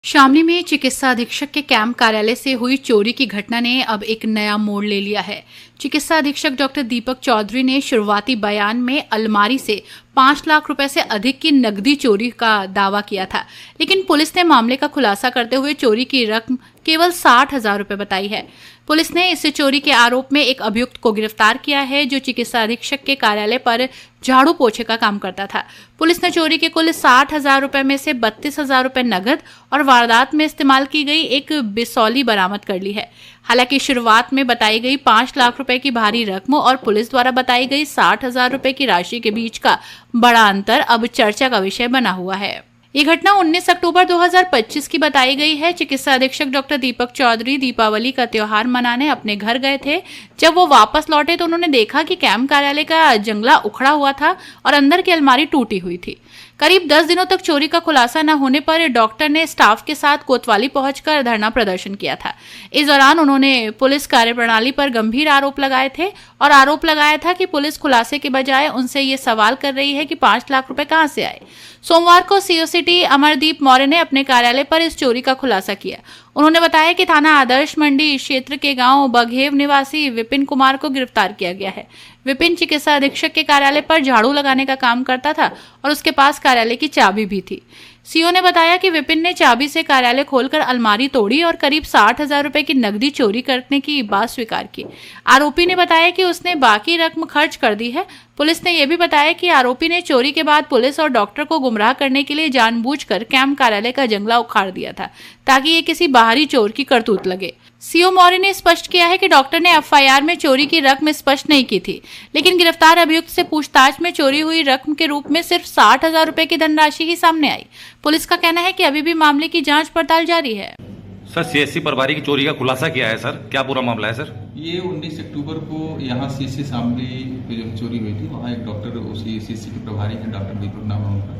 शामली में चिकित्सा अधीक्षक के कैंप कार्यालय से हुई चोरी की घटना ने अब एक नया मोड़ ले लिया है। चिकित्सा अधीक्षक डॉक्टर दीपक चौधरी ने शुरुआती बयान में अलमारी से 5 लाख रुपए से अधिक की नकदी चोरी का दावा किया था, लेकिन पुलिस ने मामले का खुलासा करते हुए चोरी की रकम केवल 60,000 रुपए बताई है। पुलिस ने इस चोरी के आरोप में एक अभियुक्त को गिरफ्तार किया है, जो चिकित्सा अधीक्षक के कार्यालय पर झाड़ू पोछे का काम करता था। पुलिस ने चोरी के कुल 60,000 रुपए में से 32,000 रुपए नगद और वारदात में इस्तेमाल की गई एक बिसौली बरामद कर ली है। हालांकि शुरुआत में बताई गई 5 लाख रुपए की भारी रकम और पुलिस द्वारा बताई गई 60,000 रुपए की राशि के बीच का बड़ा अंतर अब चर्चा का विषय बना हुआ है। ये घटना 19 अक्टूबर 2025 की बताई गई है। चिकित्सा अधीक्षक डॉक्टर दीपक चौधरी दीपावली का त्योहार मनाने अपने घर गए थे। जब वो वापस लौटे तो उन्होंने देखा कि कैंप कार्यालय का जंगला उखड़ा हुआ था और अंदर की अलमारी टूटी हुई थी। करीब 10 दिनों तक चोरी का खुलासा न होने पर डॉक्टर ने स्टाफ के साथ कोतवाली पहुंचकर धरना प्रदर्शन किया था। इस दौरान उन्होंने पुलिस कार्यप्रणाली पर गंभीर आरोप लगाए थे और आरोप लगाया था कि पुलिस खुलासे के बजाय उनसे ये सवाल कर रही है कि 5 लाख रुपए कहां से आए। सोमवार को सीओ सिटी अमरदीप मौर्य ने अपने कार्यालय पर इस चोरी का खुलासा किया। उन्होंने बताया कि थाना आदर्श मंडी क्षेत्र के गांव बघेव निवासी विपिन कुमार को गिरफ्तार किया गया है। विपिन चिकित्सा अधीक्षक के कार्यालय पर झाड़ू लगाने का काम करता था और उसके पास कार्यालय की चाबी भी थी। सीओ ने बताया कि विपिन ने चाबी से कार्यालय खोलकर अलमारी तोड़ी और करीब 60,000 रुपए की नकदी चोरी करने की बात स्वीकार की। आरोपी ने बताया कि उसने बाकी रकम खर्च कर दी है। पुलिस ने यह भी बताया कि आरोपी ने चोरी के बाद पुलिस और डॉक्टर को गुमराह करने के लिए जानबूझकर कैंप कार्यालय का जंगला उखाड़ दिया था, ताकि ये किसी बाहरी चोर की करतूत लगे। सीओ मौर्य ने स्पष्ट किया है कि डॉक्टर ने एफआईआर में चोरी की रकम स्पष्ट नहीं की थी, लेकिन गिरफ्तार अभियुक्त से पूछताछ में चोरी हुई रकम के रूप में सिर्फ 60,000 रुपए की धनराशि ही सामने आई। पुलिस का कहना है कि अभी भी मामले की जांच पड़ताल जारी है। सर, सीएससी प्रभारी की चोरी का खुलासा किया है सर, क्या पूरा मामला है सर? ये 19 अक्टूबर को यहाँ सीएससी शामली पे जो चोरी हुई थी, वहाँ एक डॉक्टर उसी सीएससी के प्रभारी हैं, डॉक्टर दीपक नाम है उनका,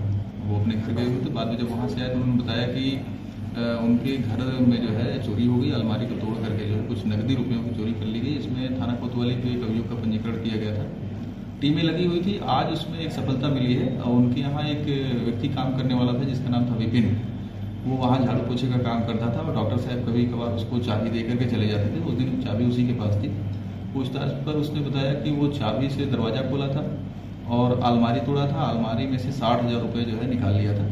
वो अपने घर गए हुए थे। बाद में जब वहाँ से आए तो उन्होंने बताया कि उनके घर में जो है चोरी हो गई, अलमारी को तोड़ करके जो है कुछ नकदी रुपयों की चोरी कर ली गई। इसमें थाना कोतवाली पे एक अभियोग का पंजीकरण किया गया था, टीमें लगी हुई थी। आज उसमें एक सफलता मिली है और उनके यहाँ एक व्यक्ति काम करने वाला था जिसका नाम था विपिन। वो वहाँ झाड़ू पोछे का काम करता था और डॉक्टर साहब कभी कभार उसको चाबी दे करके चले जाते थे। उस दिन चाबी उसी के पास थी। पूछताछ पर उसने बताया कि वो चाबी से दरवाज़ा खोला था और अलमारी तोड़ा था। अलमारी में से 60,000 रुपये जो है निकाल लिया था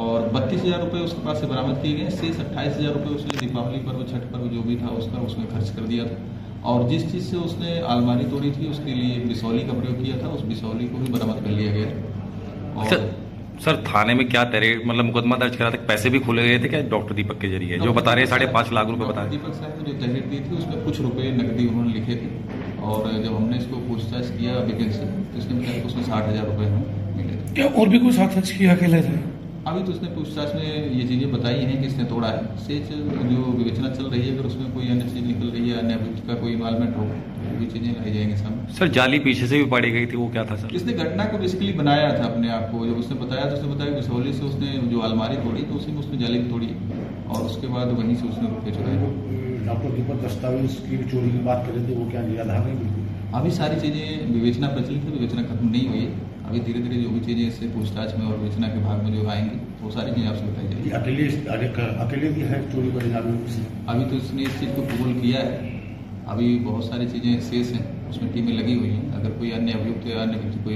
और 32,000 रुपये उसके पास से बरामद किए गए। शेष 28,000 रुपये उसने दीपावली पर्व, छठ पर्व जो भी था उसका उसमें खर्च कर दिया था। और जिस चीज़ से उसने अलमारी तोड़ी थी उसके लिए बिसौली का प्रयोग किया था, उस बिसौली को भी बरामद कर लिया गया। और सर थाने में क्या तहरीर मतलब मुकदमा दर्ज करा था, पैसे भी खोले गए थे क्या डॉक्टर दीपक के जरिए? जो बता रहे 5.5 लाख रुपए बता रहे दीपक साहब ने जो तहरीर दी थी उसमें कुछ रुपए नकदी उन्होंने लिखे थे और जब हमने इसको पूछताछ किया विपिन से तो उसने बताया कि उसमें 60,000 रुपये हमें मिले थे। क्या और भी कोई साथ किया अकेले थे? अभी तो उसने पूछताछ में ये चीज़ें बताई हैं कि इसने तोड़ा है। शेष जो विवेचना चल रही है, अगर उसमें कोई अन्य चीज़ निकल रही है, अन्य अभियुक्त का कोई इन्वॉल्वमेंट हो तो भी चीज़ें लाई जाएंगी सामने। सर, जाली पीछे से भी पड़ी गई थी, वो क्या था सर? इसने घटना को बेसिकली बनाया था अपने आप को। जब उसने बताया तो उसने बताया बिसौली से उसने जो अलमारी तोड़ी तो उसी में उसने जाली तोड़ी और उसके बाद वहीं से उसने रुपये चुराए। डॉक्टर दीपक दस्तावेज की चोरी की बात कर रहे थे, वो क्या निराधार नहीं? बिल्कुल अभी सारी चीज़ें विवेचना प्रचलित है, विवेचना खत्म नहीं हुई है। अभी धीरे धीरे जो भी चीज़ें इससे पूछताछ में और विवेचना के भाग में जो आएंगी वो सारी चीज़ें आपसे बताई जाएगी। अकेले भी है चोरी पर? अभी तो इसने इस चीज़ को कबूल किया है। अभी बहुत सारी चीज़ें शेष हैं, उसमें टीमें लगी हुई हैं। अगर कोई अन्य अभियुक्त या अन्य व्यक्ति कोई